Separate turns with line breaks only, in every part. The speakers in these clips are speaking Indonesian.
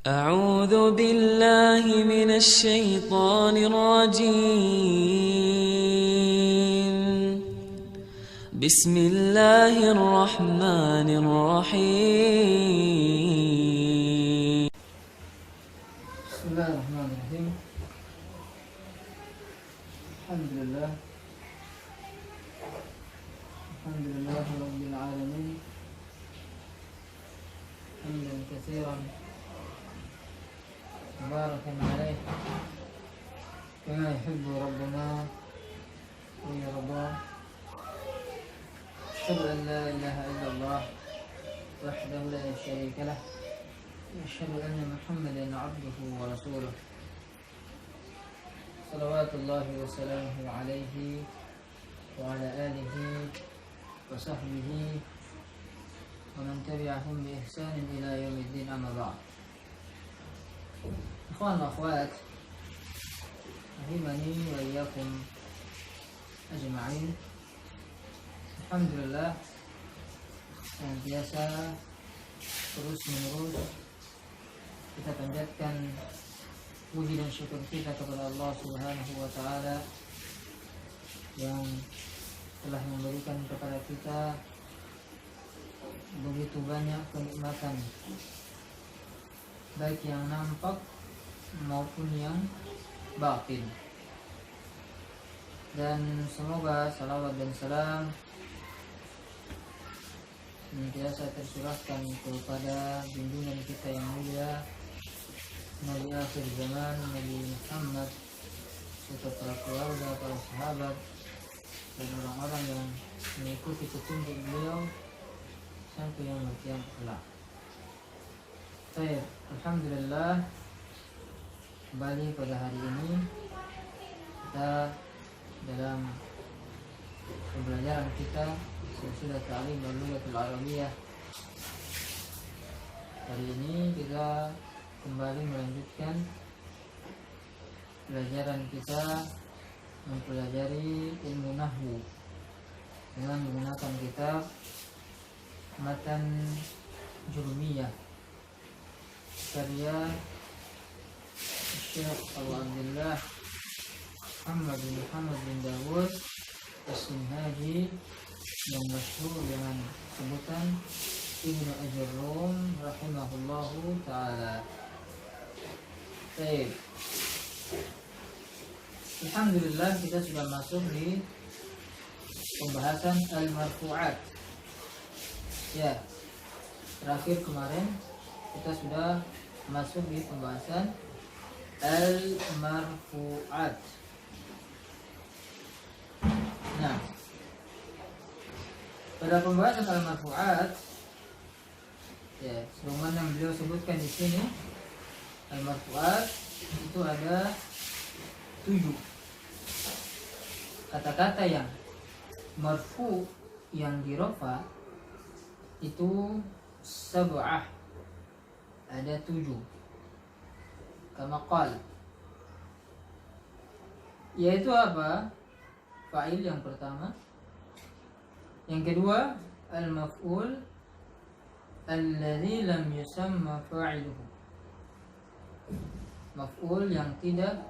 أعوذ بالله من الشيطان الرجيم. بسم الله الرحمن الرحيم.
بسم الله الرحمن الرحيم. الحمد لله رب العالمين، حمدا كثيرا مباركا عليه كما يحب ربنا ويرضى. أشهد أن لا إله إلا الله وحده لا شريك له، وأشهد أن محمدا عبده ورسوله، صلوات الله وسلامه عليه وعلى آله وصحبه ومن تبعهم بإحسان إلى يوم الدين. أما بعد. Ikhwan wa akhwat, rahimani wa iyyakum ajma'in. Alhamdulillah, yang biasa terus menerus kita panjatkan puji dan syukur kita kepada Allah Subhanahu wa taala yang telah memberikan kepada kita begitu banyak kenikmatan, baik yang nampak maupun yang batin. Dan semoga salawat dan salam senantiasa tercurahkan kepada junjungan kita yang mulia, Nabi akhir zaman, Nabi Muhammad, serta para keluarga, para sahabat, dan orang-orang yang mengikuti petunjuk beliau sampai yang kiamat kelak. Baik, alhamdulillah, kembali pada hari ini kita dalam pembelajaran kita silsilah ta'lim al-lughatul arabiyyah. Hari ini kita kembali melanjutkan pelajaran kita mempelajari ilmu nahwu dengan menggunakan kitab Matan Jurumiyah karya Syekh Abu Abdullah Muhammad bin Dawud As-Sinhaji yang masyhur dengan sebutan Ibnu Ajurrum rahimahullahu ta'ala. Baik, alhamdulillah, kita sudah masuk di pembahasan al-marfu'at. Ya, terakhir kemarin kita sudah masuk di pembahasan al-marfu'at. Nah, pada pembahasan al-marfu'at, ya, sebagaimana yang beliau sebutkan di sini, al-marfu'at itu ada 7 kata-kata yang marfu yang dirofa itu sab'ah, ada 7 kama qal, yaitu apa? Fa'il yang pertama, yang kedua al-maf'ul alladzi lam yusamma fa'iluhu, maf'ul yang tidak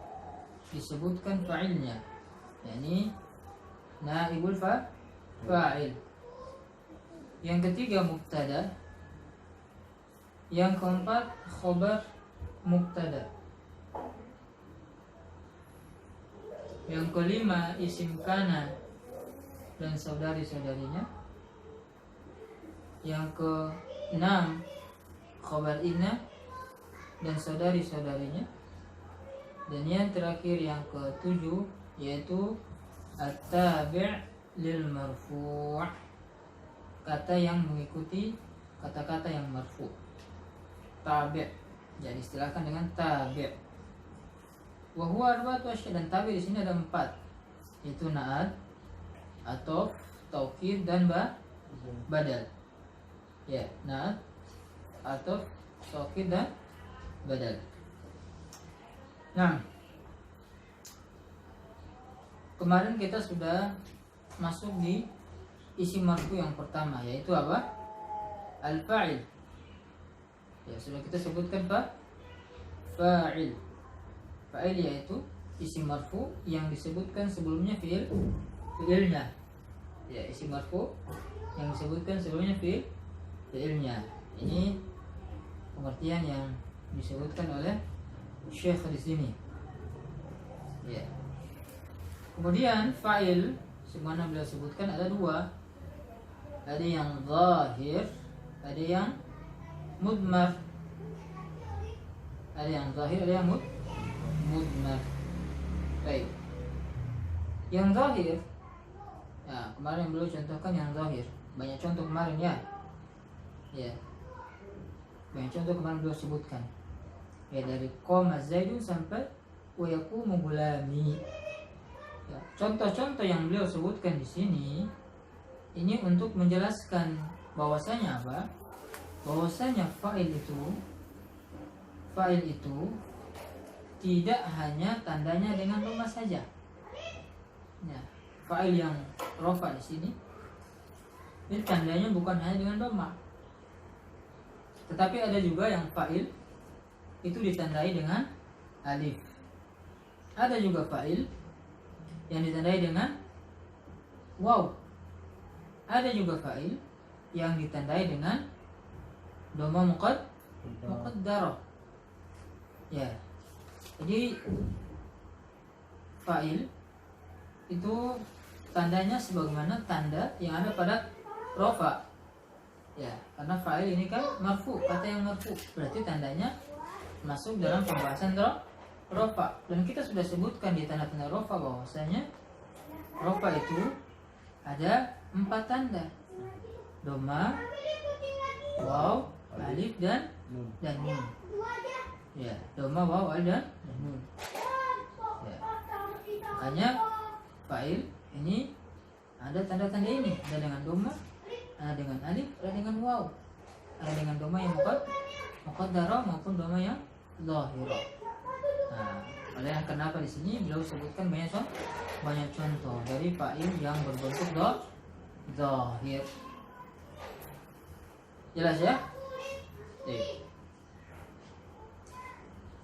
disebutkan fa'ilnya, yakni naibul fa'il. Yang ketiga mubtada, yang keempat khobar mubtada, yang kelima isim kana dan saudari-saudarinya, yang keenam khobar inna dan saudari-saudarinya, dan yang terakhir yang ke-7 yaitu at-tabi' lil marfu', kata yang mengikuti kata-kata yang marfu', tabi', jadi istilahkan dengan tabi'. Wa huwa arba'atu asya', dan tabi' di sini ada 4, yaitu na'at, atau taukid dan badal. Ya, na'at, atau taukid dan badal. Nah, kemarin kita sudah masuk di isim marfu yang pertama, yaitu apa? Al-fa'il. Ya, sudah kita sebutkan fa'il. Fa'il yaitu isim marfu yang disebutkan sebelumnya fiilnya. Ya, isim marfu yang disebutkan sebelumnya fiilnya. Ini pengertian yang disebutkan oleh Syekh di sini. Ya. Kemudian fa'il sebagaimana beliau sebutkan ada dua. Ada yang zahir, ada yang mudmar. Ada yang zahir, ada yang mudmar. Baik. Yang zahir, ya kemarin beliau contohkan yang zahir. Banyak contoh kemarin ya. Ya. Banyak contoh kemarin beliau sebutkan. Ya, dari qama Zaidun sampai wa yaqumu gulami. Ya, contoh-contoh yang beliau sebutkan di sini ini untuk menjelaskan bahwasanya apa? Bahwasanya fa'il itu tidak hanya tandanya dengan dhamma saja. Ya, fa'il yang rafa di sini ini tandanya bukan hanya dengan dhamma. Tetapi ada juga yang fa'il itu ditandai dengan alif. Ada juga fa'il yang ditandai dengan waw. Ada juga fa'il yang ditandai dengan dhamma muqaddarah. Ya. Jadi fa'il itu tandanya sebagaimana tanda yang ada pada rafa. Ya, karena fa'il ini kan marfu, kata yang marfu. Berarti tandanya masuk dalam pembahasan rafa. Dan kita sudah sebutkan di tanda-tanda rafa bahwasanya rafa itu ada 4 tanda. Dhamma, waw, alif dan nun. Ya, dhamma, waw, alif dan nun. Ya. Makanya fa'il ini ada tanda-tanda ini, ada dengan dhamma, ada dengan alif, ada dengan waw, ada dengan dhamma yang muqaddarah maupun dhamma yang zahirah. Nah, oleh yang kenapa di sini beliau sebutkan banyak contoh dari fa'il yang berbentuk zahir. Jelas ya?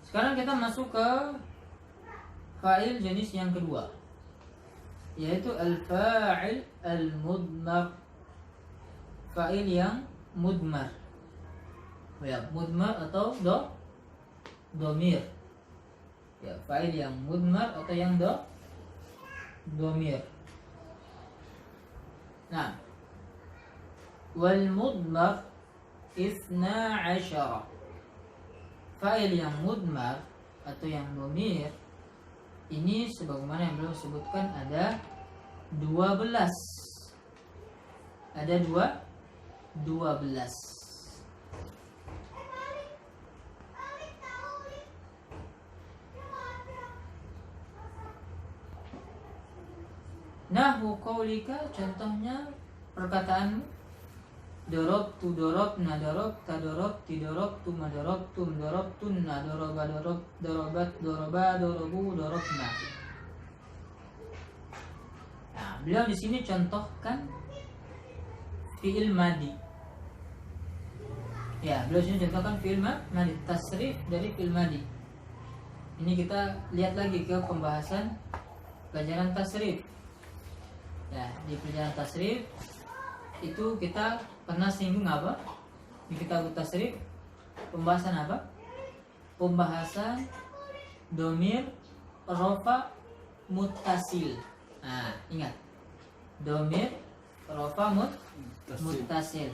Sekarang kita masuk ke fa'il jenis yang kedua, yaitu al-fa'il al-mudmar. Fa'il yang mudmar. Ya, mudmar atau domir. Ya, fa'il yang mudmar atau yang domir. Nah, wal mudmar 12. Fa'il yang mudmar atau yang domir ini sebagaimana yang belum sebutkan ada 12. Ada 12. Nahwu qaulika, contohnya perkataanmu darabtu, darabna, darabta, darabti, darabtum, darabtum, darabtunna, daraba, darabat, daraba, darabu, darabna. Nah, beliau di sini contohkan fi'il madi. Ya, beliau sini contohkan fi'il madi, tasrif dari fi'il madi. Ini kita lihat lagi ke pembahasan pelajaran tasrif. Ya, di pelajaran tasrif itu kita pernah singgung apa? Di kitab tasrif pembahasan apa? Pembahasan domir rofa muttasil. Nah, ingat. Domir rofa muttasil.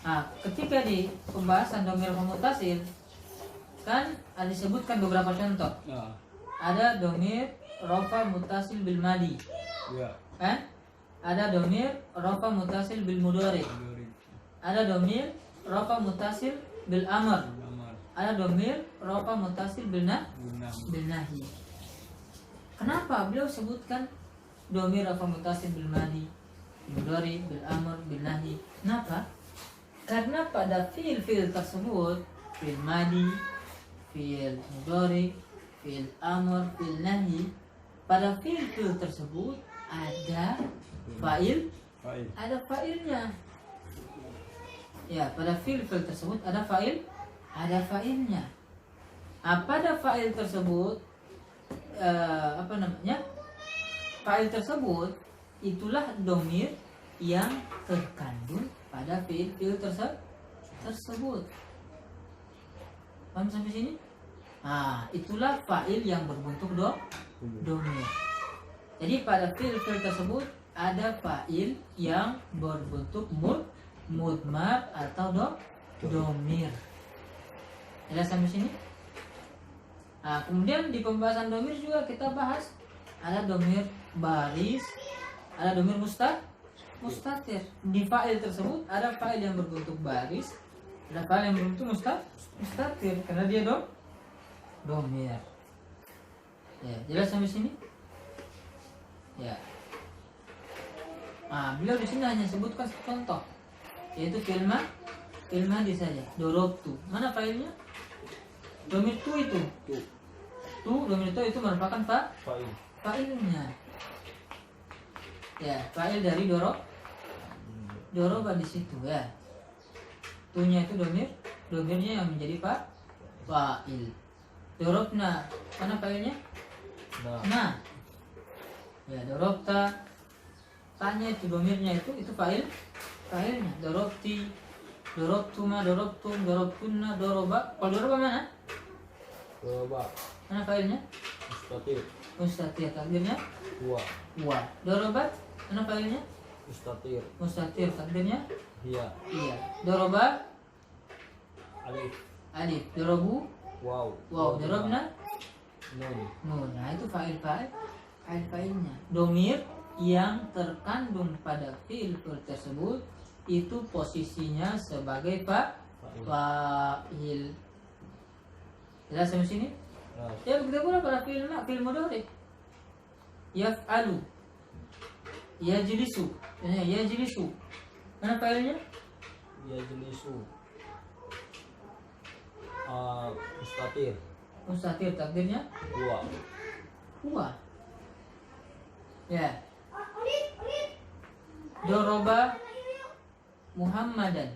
Nah, ketika di pembahasan domir rofa muttasil kan ada disebutkan beberapa contoh. Ada domir rofa muttasil bil madi. Ya. Kan? Ada domir rafa mutasil bil mudhari. Ada domir rafa mutasil bil amr. Ada domir rafa mutasil bil nahi. Kenapa beliau sebutkan domir rafa mutasil bil madi, bil mudhari, bil amr, bil nahi? Kenapa? Karena pada fiil-fiil tersebut, fiil madi, fiil mudhari, fiil amr, fiil nahi, pada fiil-fiil tersebut ada fa'il, ada fa'ilnya. Ya, pada fi'il tersebut ada fa'ilnya. Pada fa'il tersebut fa'il tersebut itulah domir yang terkandung pada fiil tersebut. Paham sampai sini? Nah, itulah fa'il yang berbentuk domir. Jadi pada fiil tersebut ada fa'il yang berbentuk mudmar atau domir. Jelas sampai sini? Nah, kemudian di pembahasan domir juga kita bahas ada domir baris, ada domir mustatir. Di fa'il tersebut ada fa'il yang berbentuk baris, ada fa'il yang berbentuk mustatir karena dia domir. Ya, jelas sampai sini? Ya. Nah, beliau di sini hanya sebutkan contoh, yaitu fi'il madi saja. Dorobtu. Mana fa'ilnya? Domir tu itu. Tu domir itu merupakan fa'ilnya. Ya, fa'il dari doroba di situ ya. Tu-nya itu domirnya yang menjadi fa'il. Dorobna, mana fa'ilnya? Nah. Ya, dorobta. Tanya itu domirnya itu fa'ilnya. Dorobti, dorobtuma, dorobtum, dorobtunna, doroba. Kalau doroba mana?
Doroba.
Mana fa'ilnya? Mustatir. Takdirnya? Wa. Dorobat? Mana fa'ilnya? Mustatir. Takdirnya? Iya. Doroba? Alif. Dorobu? Wow. Dorobna? Nun. Nah, itu fa'ilnya. Domir yang terkandung pada fi'il tersebut itu posisinya sebagai fa'il. Jelas sampai sini? Ya, begitu pula pada fi'il mudhari. Yaf'alu, yajlisu. Mana fa'ilnya?
Yajlisu. Mustatir.
Takdirnya? Huwa. Ya. Doroba Muhammadan.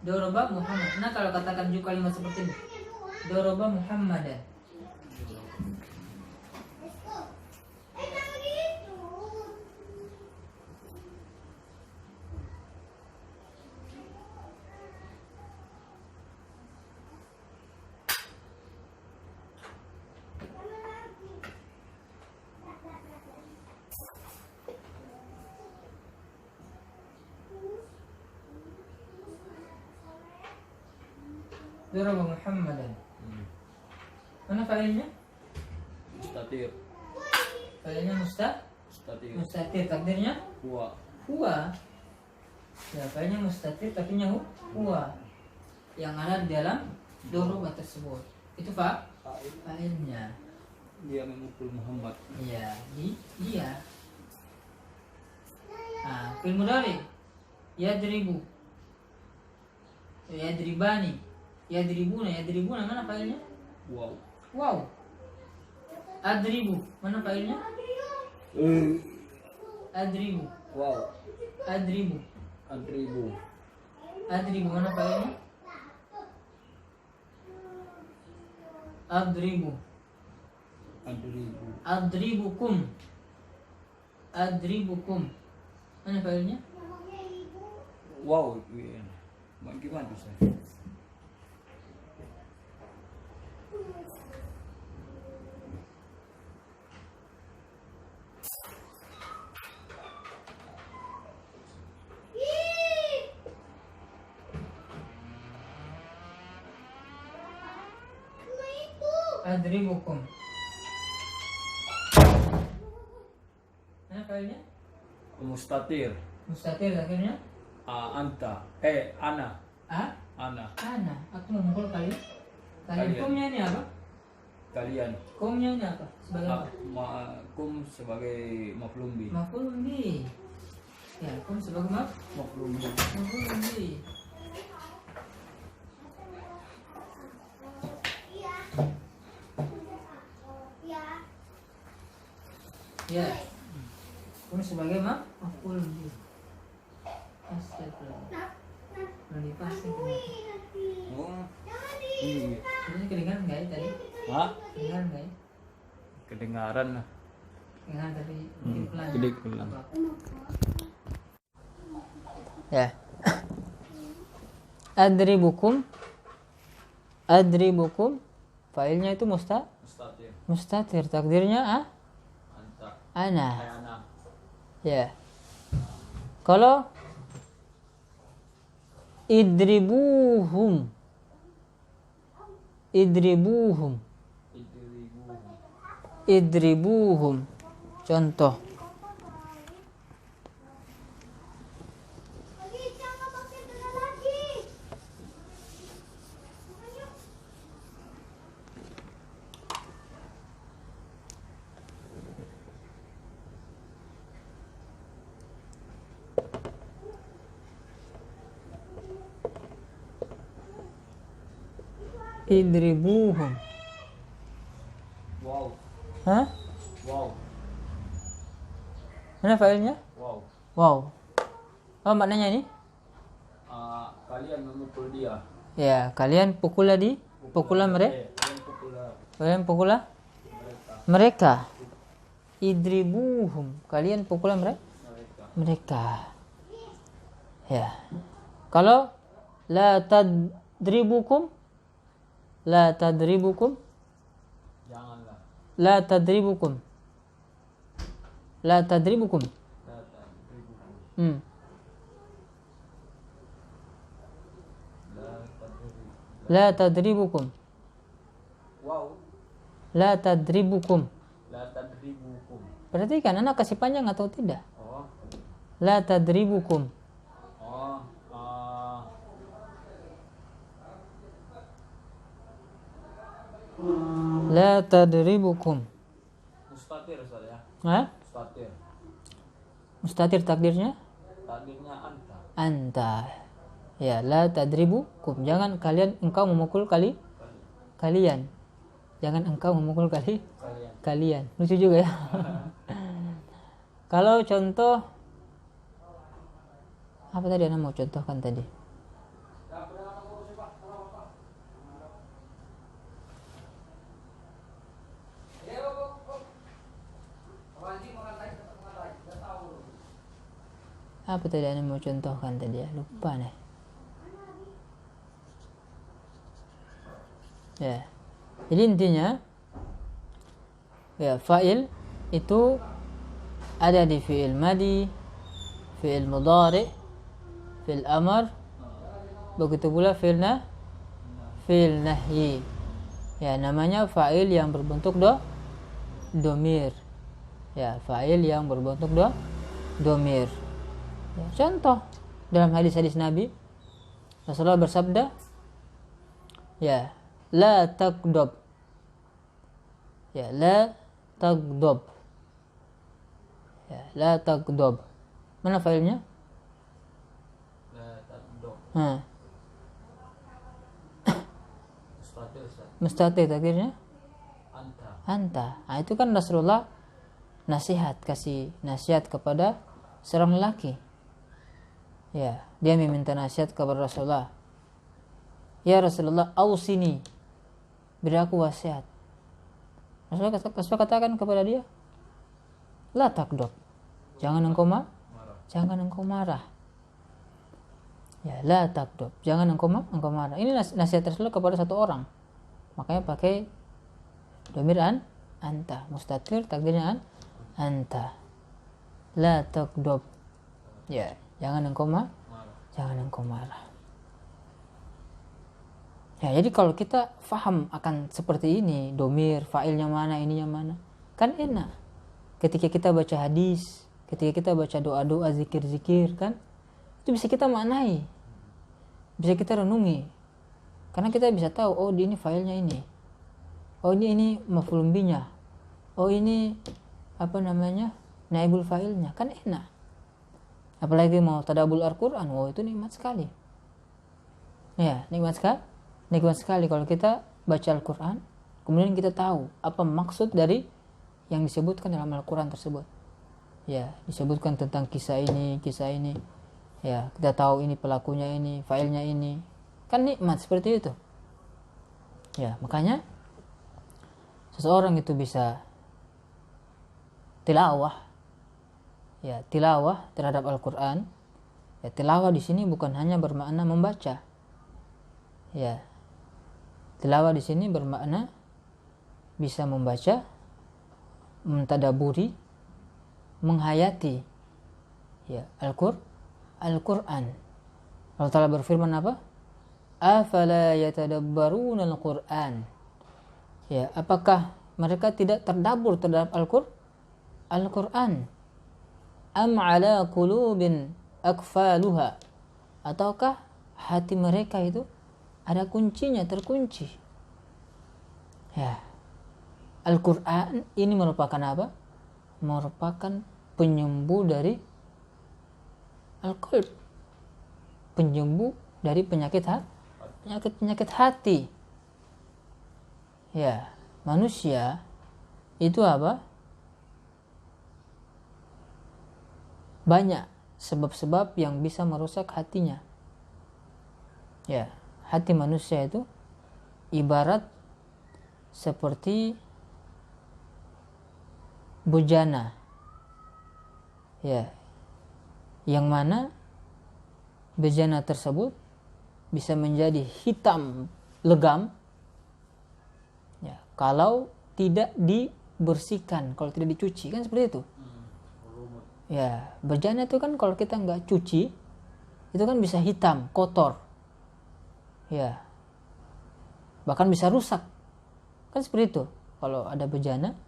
Nah, kalau katakan juga kalimat seperti ini. Doroba Muhammadan. Doroba Muhammadan. Mana fa'ilnya?
Mustatir.
Fa'ilnya mustatir. Takdirnya? Huwa. Ya, fa'ilnya mustatir takdirnya huwa. Yang ada di dalam doroba tersebut. Itu fa'ilnya.
Dia memukul Muhammad.
Iya, dia. Nah, fi'il mudhari. Yadribu. Yadribani. Yadribuna mana fa'ilnya? Wow. Adribu, mana fa'ilnya? Adribu.
Wow.
Adribu, mana fa'ilnya? Adribukum. Mana fa'ilnya?
Wow. Gimana tuh saya?
Adribukum. Mana fa'ilnya?
Mustatir.
Akhirnya?
Anta. Ana.
Ana. Aku memukul kalian. Kumnya ini apa?
Kalian.
Kumnya ini apa? Sebagai apa?
Kum sebagai maf'ul bih.
Maf'ul bih. Ya, kum sebagai
Maf'ul bih.
maf'ul bih. Ya. Kum sebagai maf'ul bih. Astagfirullah. Belum dipasang kenapa?
Oh. Iya.
Ini kedengaran nggak ya tadi?
Hah?
Kedengaran nggak ya?
Kedengaran lah.
Kedengaran tapi mungkin pelan.
Jadi pelan.
Ya. Adribukum failnya itu
Mustatir.
mustatir, takdirnya
Anta.
ana.
Ana.
Ya. Kalau idribuhum
Idribuhum.
idribuhum contoh idribuhum.
Wow.
Hah?
Wow.
Mana failnya?
Wow.
Wow. Apa maknanya ini?
Kalian memukul dia.
Ya, kalian pukullah mereka.
Kalian pukullah
Kalian pukullah mereka. Idribuhum. Kalian pukullah mereka. Ya. Kalau la tadribukum
Janganlah.
la tadribukum
La tadribukum.
Hmm.
La tadribukum.
La tadribukum.
Wow.
La tadribukum.
La tadribukum.
Perhatikan anak kasih panjang atau tidak.
Oh.
La tadribukum.
Oh.
La tadribukum.
Mustatir saja.
Hah?
Mustatir.
Mustatir takdirnya
Takdirnya anta.
anta. Ya, la tadribukum. Jangan engkau memukul kalian. Jangan engkau memukul kalian. Lucu juga ya. Kalau contoh apa tadi Anda mau contohkan tadi? Apa tadi Anda mau contohkan tadi ya? Lupa nih. Ya. Jadi intinya ya fa'il itu ada di fi'il madi, fi'il mudhari, fi'il amr, begitu pula fi'il nahyi. Ya, namanya fa'il yang berbentuk domir. Ya, fa'il yang berbentuk domir. Ya, contoh dalam hadis-hadis Nabi Rasulullah bersabda, ya, la taqdab. Ya, la taqdab. Ya, la taqdab. Mana failnya?
La taqdab.
Mustatir takdirnya
Anta.
Nah, itu kan Rasulullah kasih nasihat kepada seorang lelaki. Ya, dia meminta nasihat kepada Rasulullah. Ya Rasulullah, ausini, beri aku wasiat. Rasulullah katakan kepada dia, la taqdab. Jangan engkau marah. Ya, la taqdab. Jangan engkau marah. Ini nasihat Rasulullah kepada satu orang. Makanya pakai domir anta. Mustatir takdirnya anta. La taqdab. Ya, jangan engkau marah. Ya, jadi kalau kita faham akan seperti ini, domir, fa'ilnya mana, ininya mana, kan enak. Ketika kita baca hadis, ketika kita baca doa-doa, zikir-zikir, kan itu bisa kita maknai, bisa kita renungi, karena kita bisa tahu, oh ini fa'ilnya ini, oh ini maf'ul binya, oh ini naibul fa'ilnya, kan enak. Apalagi mau tadabbur Al-Quran, wow itu nikmat sekali. Ya, nikmat sekali kalau kita baca Al-Quran, kemudian kita tahu apa maksud dari yang disebutkan dalam Al-Quran tersebut. Ya, disebutkan tentang kisah ini. Ya, kita tahu ini pelakunya ini, failnya ini. Kan nikmat seperti itu. Ya, makanya seseorang itu bisa tilawah. Ya, tilawah terhadap Al-Qur'an. Ya, tilawah di sini bukan hanya bermakna membaca. Ya. Tilawah di sini bermakna bisa membaca, mentadaburi, menghayati ya Al-Qur'an. Allah Ta'ala berfirman apa? Afala yatadabbaruna al-Qur'an. Ya, apakah mereka tidak terdabur terhadap Al-Qur'an? Am ala qulubin akfaluha. Ataukah hati mereka itu ada kuncinya, terkunci? Ya. Al-Qur'an ini merupakan apa? Merupakan penyembuh dari al-qalb. Penyembuh dari penyakit hati. Ya, manusia itu apa? Banyak sebab-sebab yang bisa merusak hatinya. Ya, hati manusia itu ibarat seperti bejana. Ya. Yang mana bejana tersebut bisa menjadi hitam legam ya, kalau tidak dibersihkan, kalau tidak dicuci, kan seperti itu. Ya, bejana itu kan kalau kita nggak cuci itu kan bisa hitam, kotor. Ya. Bahkan bisa rusak. Kan seperti itu. Kalau ada bejana,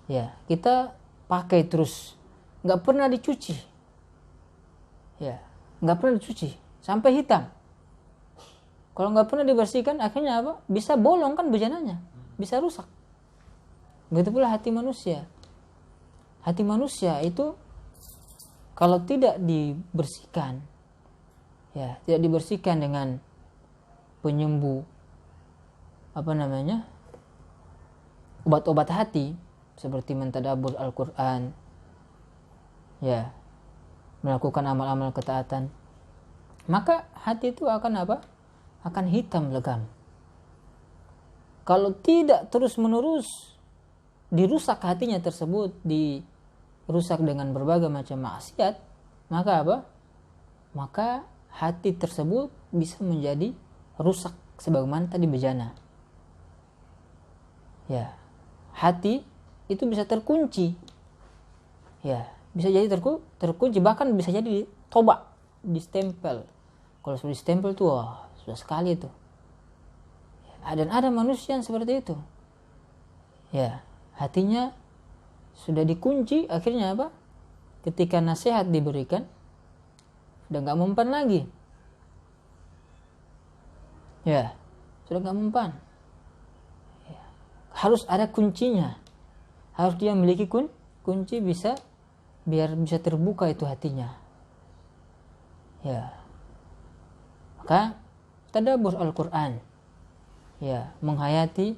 ya, kita pakai terus, nggak pernah dicuci. Ya, nggak pernah dicuci sampai hitam. Kalau nggak pernah dibersihkan, akhirnya apa? Bisa bolong kan bejananya, bisa rusak. Begitu pula hati manusia. Hati manusia itu kalau tidak dibersihkan, ya, tidak dibersihkan dengan penyembuh obat-obat hati seperti mentadabbur Al-Qur'an, ya, melakukan amal-amal ketaatan, maka hati itu akan apa? Akan hitam legam. Kalau tidak terus-menerus dirusak hatinya tersebut, dirusak dengan berbagai macam maksiat, maka apa? Maka hati tersebut bisa menjadi rusak sebagaimana tadi bejana. Ya, hati itu bisa terkunci. Ya, bisa jadi terkunci, bahkan bisa jadi ditobak, distempel. Kalau sudah distempel tuh, wah, sudah sekali itu. Dan ada manusia yang seperti itu. Ya, hatinya sudah dikunci, akhirnya apa? Ketika nasihat diberikan, sudah nggak mempan lagi. Ya, sudah nggak mempan. Ya, harus ada kuncinya. Harus dia memiliki kunci bisa biar bisa terbuka itu hatinya. Ya, maka tadabbur Al-Qur'an, ya, menghayati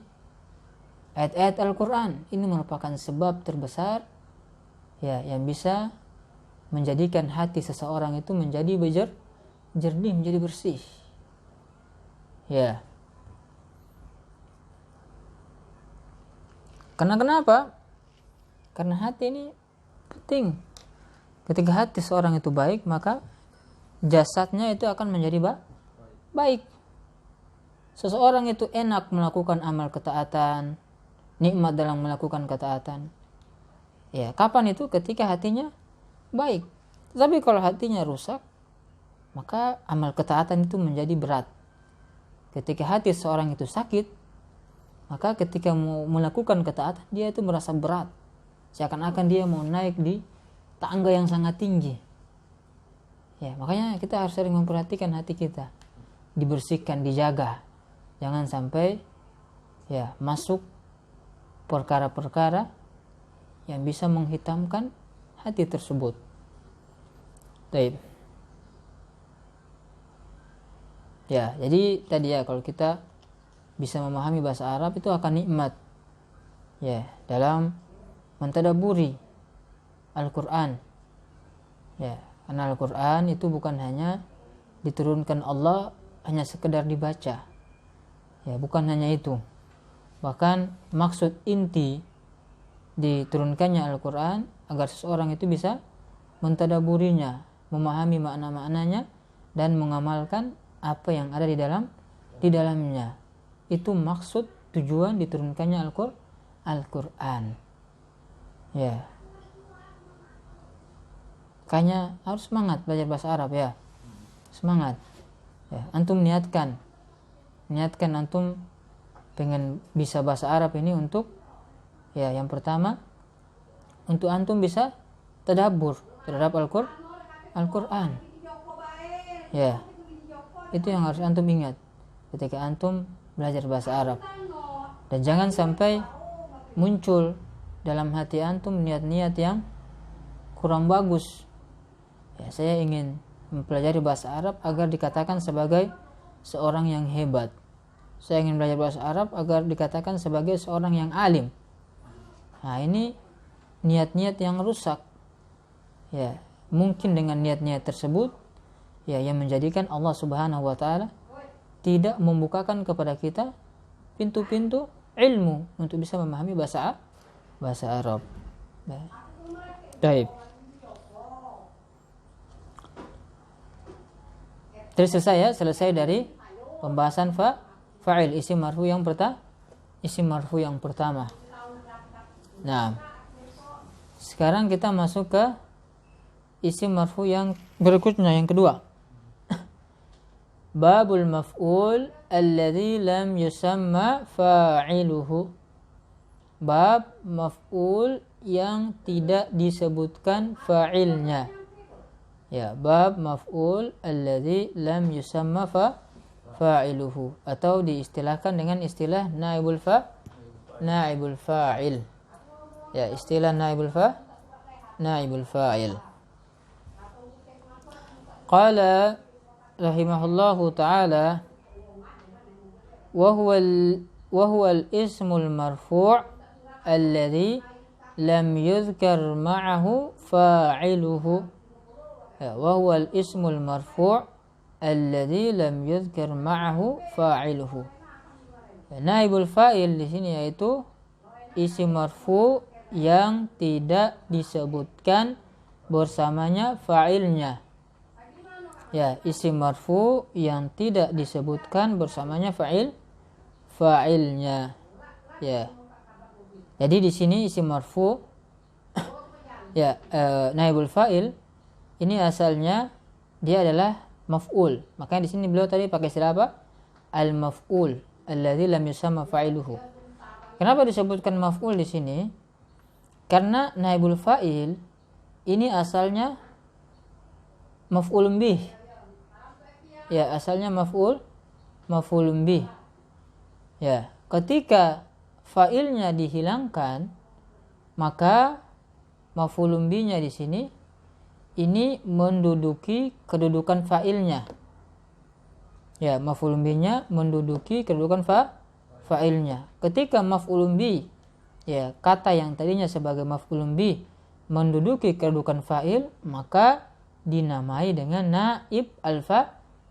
ayat-ayat Al-Qur'an ini merupakan sebab terbesar ya yang bisa menjadikan hati seseorang itu menjadi jernih, menjadi bersih. Ya. Karena kenapa? Karena hati ini penting. Ketika hati seorang itu baik, maka jasadnya itu akan menjadi baik. Seseorang itu enak melakukan amal ketaatan, nikmat dalam melakukan ketaatan. Ya, kapan itu? Ketika hatinya baik. Tapi kalau hatinya rusak, maka amal ketaatan itu menjadi berat. Ketika hati seorang itu sakit, maka ketika mau melakukan ketaatan, dia itu merasa berat. Seakan-akan dia mau naik di tangga yang sangat tinggi. Ya, makanya kita harus sering memperhatikan hati kita. Dibersihkan, dijaga. Jangan sampai ya masuk perkara-perkara yang bisa menghitamkan hati tersebut. Baik. Ya, jadi tadi ya, kalau kita bisa memahami bahasa Arab itu akan nikmat ya dalam mentadabburi Al-Qur'an. Ya, Karena Al-Quran itu bukan hanya diturunkan Allah hanya sekedar dibaca. Ya, bukan hanya itu. Bahkan maksud inti diturunkannya Al-Quran agar seseorang itu bisa mentadaburinya, memahami makna-maknanya dan mengamalkan apa yang ada di dalamnya. Itu maksud tujuan diturunkannya Al-Quran. Ya. Makanya harus semangat belajar bahasa Arab ya. Semangat. Ya, antum niatkan antum pengen bisa bahasa Arab ini untuk ya yang pertama untuk antum bisa tadabbur terhadap Al-Quran. Ya. Itu yang harus antum ingat ketika antum belajar bahasa Arab. Dan jangan sampai muncul dalam hati antum niat-niat yang kurang bagus. Ya, saya ingin mempelajari bahasa Arab agar dikatakan sebagai seorang yang hebat. Saya ingin belajar bahasa Arab agar dikatakan sebagai seorang yang alim. Nah, ini niat-niat yang rusak. Ya, mungkin dengan niat-niat tersebut ya yang menjadikan Allah Subhanahu wa taala tidak membukakan kepada kita pintu-pintu ilmu untuk bisa memahami bahasa Arab. Baik. Terus selesai dari pembahasan fa'il isim marfu yang pertama. Nah, sekarang kita masuk ke isim marfu yang berikutnya, yang kedua. Babul maf'ul alladhi lam yusamma fa'iluhu. Bab maf'ul yang tidak disebutkan fa'ilnya. Ya, bab maf'ul alladhi lam yusamma fa'iluhu, atau diistilahkan dengan istilah naibul fa'il. Ya, istilah naibul fa'il. Qala rahimahullahu ta'ala wa huwa al-ismul marfu' alladhi lam yudhkar ma'ahu fa'iluhu. Wa huwa al-ismul marfu' alladhi lam yudhkar ma'ahu fa'iluhu. Naibul fa'il di sini yaitu isim marfu' yang tidak disebutkan bersamanya fa'ilnya. Ya, isim marfu yang tidak disebutkan bersamanya fa'ilnya. Ya. Jadi di sini isim marfu ya naibul fa'il ini asalnya dia adalah maf'ul. Makanya di sini beliau tadi pakai istilah apa? Al-maf'ul alladzi lam yusamma fa'iluhu. Kenapa disebutkan maf'ul di sini? Karena naibul fa'il ini asalnya maf'ulun bih. Ya, asalnya maf'ulun bih. Ya, ketika fa'ilnya dihilangkan, maka maf'ulun bihnya di sini ini menduduki kedudukan fa'ilnya. Ya, maf'ulun bihnya menduduki kedudukan fa'ilnya. Ketika maf'ulun bih, ya, kata yang tadinya sebagai maf'ulun bih menduduki kedudukan fa'il, maka dinamai dengan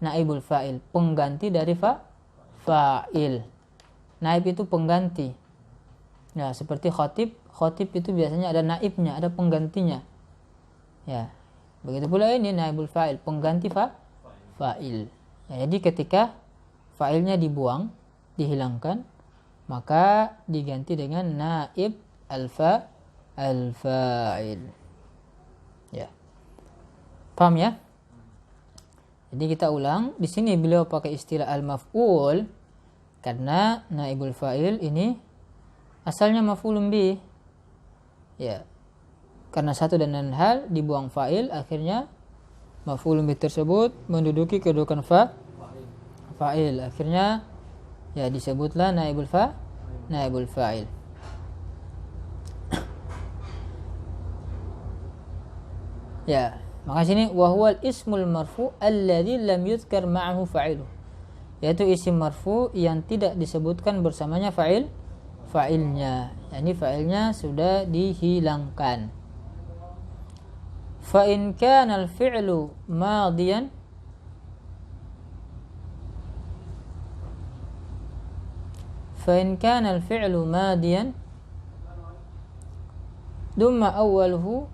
naibul fa'il, pengganti dari fa'il. Naib itu pengganti. Ya, seperti khotib itu biasanya ada naibnya, ada penggantinya. Ya, begitu pula ini naibul fa'il, pengganti fa'il. Ya, jadi ketika fa'ilnya dibuang, dihilangkan, maka diganti dengan naib al-fa'il. Ya. Paham ya? Jadi kita ulang, di sini beliau pakai istilah al-maf'ul karena naibul fa'il ini asalnya maf'ulun bih. Ya. Karena satu dan lain hal dibuang fa'il, akhirnya maf'ulun bih tersebut menduduki kedudukan fa'il. Akhirnya ya disebutlah naibul fa'il. Ya, maka sini wa huwal ismul marfu alladzi lam yuzkar ma'ahu fa'iluh. Yaitu isim marfu yang tidak disebutkan bersamanya fa'ilnya. Yani fa'ilnya sudah dihilangkan. Fa in kana al-fi'lu madiyan dumma awwaluhu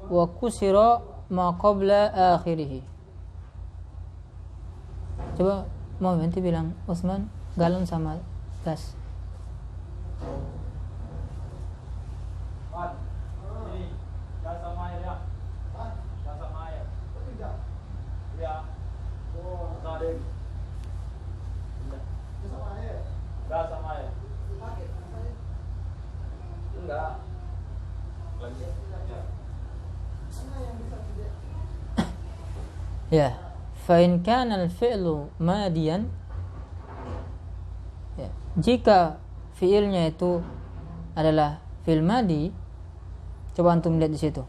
wa kusira ma qabla akhirih. Coba mau nanti bilang Utsman galon sama gas. Ya, fa in kana al-fi'lu madiyan, ya, jika fiilnya itu adalah fi'il madi, coba antum lihat di situ.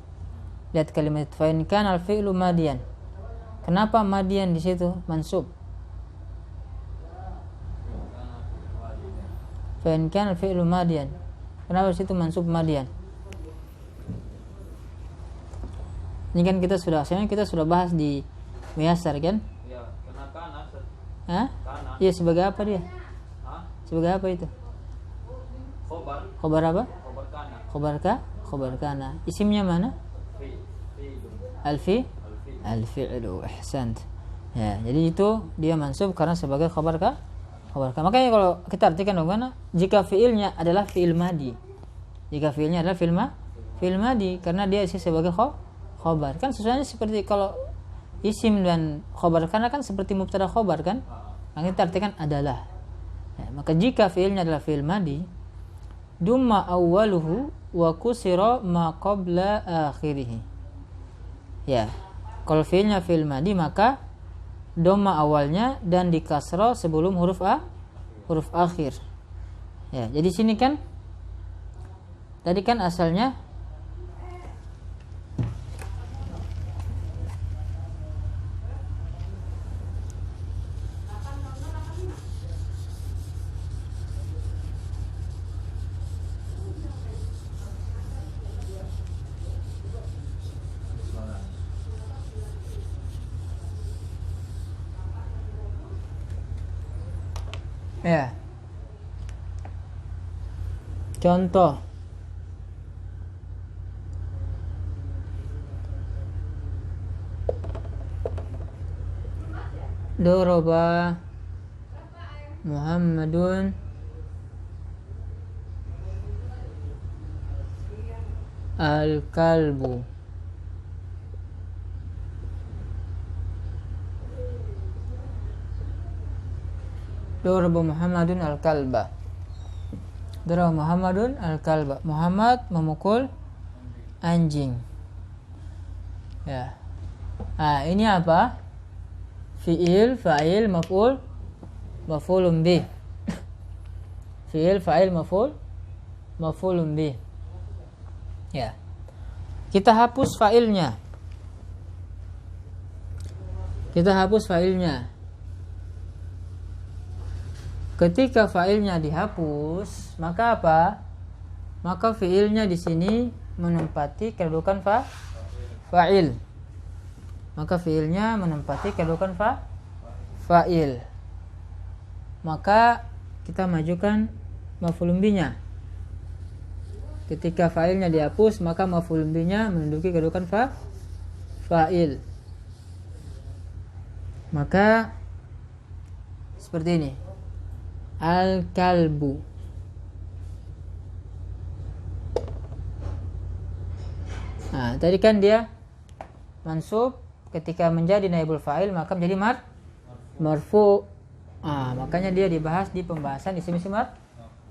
Lihat kalimat fa in kana al-fi'lu madiyan. Kenapa madiyan di situ mansub? Fa in kana al-fi'lu madiyan. Kenapa di situ mansub madiyan? Ini kan kita sudah bahas di Muyasar kan?
Ya, kena kana.
Hah?
Kana.
Iya, sebagai apa dia?
Hah?
Sebagai apa itu?
Khobar.
Khobar apa?
Khobar kana.
Khobar kana. Isimnya mana?
Fi.
Alfi?
Alfi.
Al-fi'lu. Ahsant. Ya, jadi itu dia mansub karena sebagai khobar kana. Makanya kalau kita artikan bagaimana? Jika fiilnya adalah fiil madi. Jika fiilnya adalah fiil madi karena dia isi sebagai khobar. Kan sesuatu seperti kalau isim dan khobar karena kan seperti mubtada khobar kan? Yang kita artikan adalah. Ya, maka jika fiilnya adalah fiil madi, dumma awwaluhu wa kusira ma qabla akhirih. Ya. Kalau fiilnya fiil madi maka dhamma awalnya dan dikasra sebelum huruf akhir. Ya, jadi sini kan tadi kan asalnya ya. Contoh Doroba Muhammadun al-kalbu. Daraba Muhammadun al-kalba. Daraba Muhammadun al-kalba. Muhammad memukul anjing. Ya. Nah, ini apa? Fi'il, fa'il, maf'ul, maf'ulun bih. Fi'il, fa'il, maf'ulun bih. Ya. Kita hapus fa'ilnya. Ketika fa'ilnya dihapus, maka apa? Maka fi'ilnya di sini menempati kedudukan fa'il. Maka fi'ilnya menempati kedudukan fa'il. Maka kita majukan maf'ulun bihnya. Ketika fa'ilnya dihapus, maka maf'ulun bihnya menduduki kedudukan fa'il. Maka seperti ini. Al-kalbu. Nah, tadi kan dia mansub ketika menjadi naibul fa'il maka menjadi marfu. Makanya dia dibahas di pembahasan isim-isim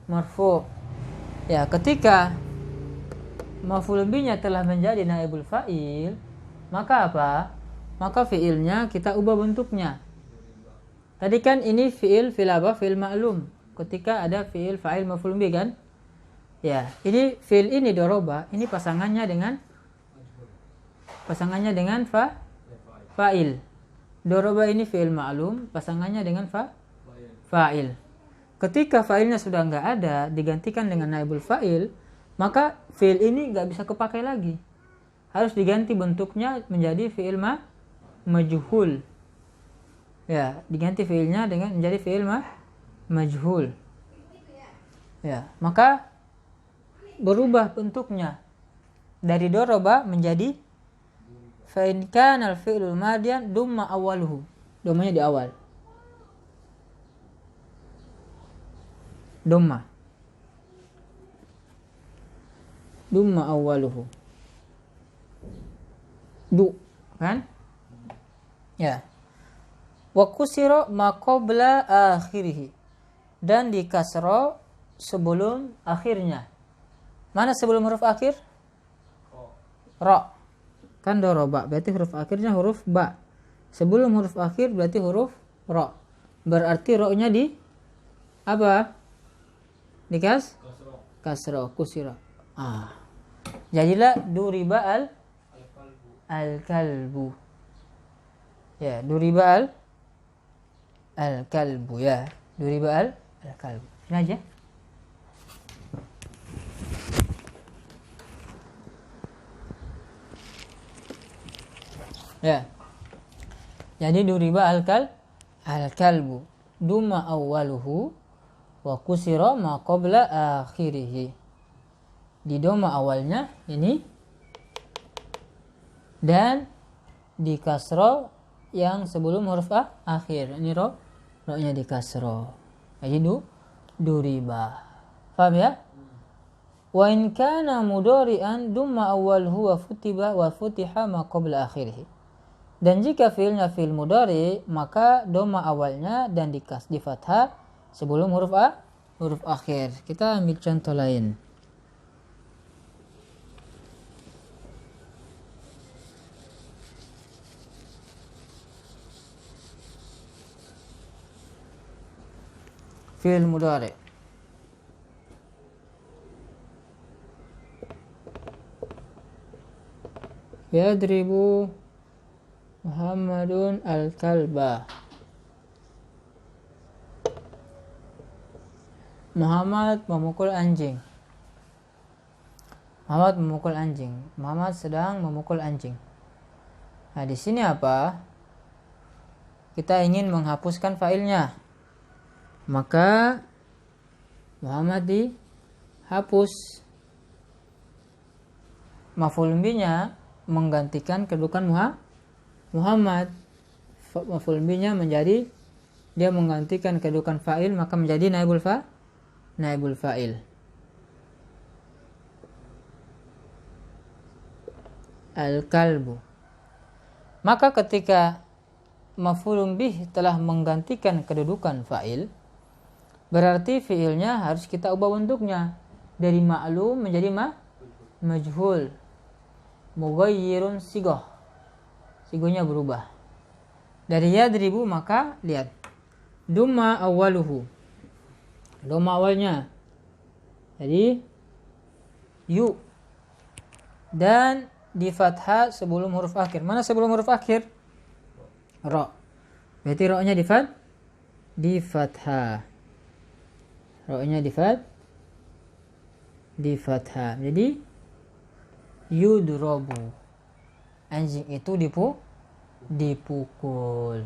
marfu. Ya, ketika maf'ul bihnya telah menjadi naibul fa'il, maka apa? Maka fi'ilnya kita ubah bentuknya. Tadi kan ini fi'il apa? Fi'il ma'lum. Ketika ada fi'il fa'il maf'ul bih kan? Ya, ini fi'il ini doroba, ini pasangannya dengan fa'il. Doroba ini fi'il ma'lum, pasangannya dengan fa'il. Ketika fa'ilnya sudah enggak ada, digantikan dengan naibul fa'il, maka fi'il ini enggak bisa kepakai lagi. harus diganti bentuknya menjadi fi'il majhul. Ya, diganti fi'ilnya dengan menjadi fi'il majhul. Ya, maka berubah bentuknya dari doroba menjadi fa in kana al-fi'lul madiyan dumma awwaluhu. Domanya di awal. Dumma awwaluhu. Kan? Ya. Wa kusira ma qabla akhirih. Dan di kasra sebelum akhirnya. Mana sebelum huruf akhir? Ra. Kan doroba, berarti huruf akhirnya huruf ba. Sebelum huruf akhir berarti huruf ra. Berarti ra-nya di apa? Di kasra, kusira. Jadilah duriba al-kalbu. Ya, duriba al-kalbu ya. Duriba al-kalbu. Ini aja. Ya. Jadi duriba al-kalbu. Duma awwaluhu wa kusira ma qabla akhirih. Di doma awalnya ini dan di kasro yang sebelum huruf akhir. Ini ro-nya di kasro. Jadi duriba. Paham ya? Wa in kana mudhari'an dumma awwaluhu wa futiha ma qabla akhirih. Dan jika fi'ilnya fi'il mudhari, maka doma awalnya dan di fathah sebelum huruf akhir. Kita ambil contoh lain. Fi'il mudhari. Yadribu Muhammadun al-kalba. Muhammad memukul anjing. Muhammad memukul anjing. Muhammad sedang memukul anjing. Nah, di sini apa? Kita ingin menghapuskan failnya. Maka Muhammad dihapus. Maf'ul bihi-nya menggantikan kedudukan Muhammad. Maf'ul bihi-nya menjadi dia menggantikan kedudukan fa'il, maka menjadi naibul fa'il. Al-kalbu. Maka ketika maf'ul bih telah menggantikan kedudukan fa'il, berarti fi'ilnya harus kita ubah bentuknya dari ma'lum menjadi majhul. Mughayyirun sigoh. Sigohnya berubah. Dari yadribu maka lihat. Dumma awwaluhu. Doma awalnya. Jadi yu. Dan di fathah sebelum huruf akhir. Mana sebelum huruf akhir? Ra. Berarti ra-nya di fathah. Ra-nya di fathah. Jadi yudrobu. Anjing itu dipukul.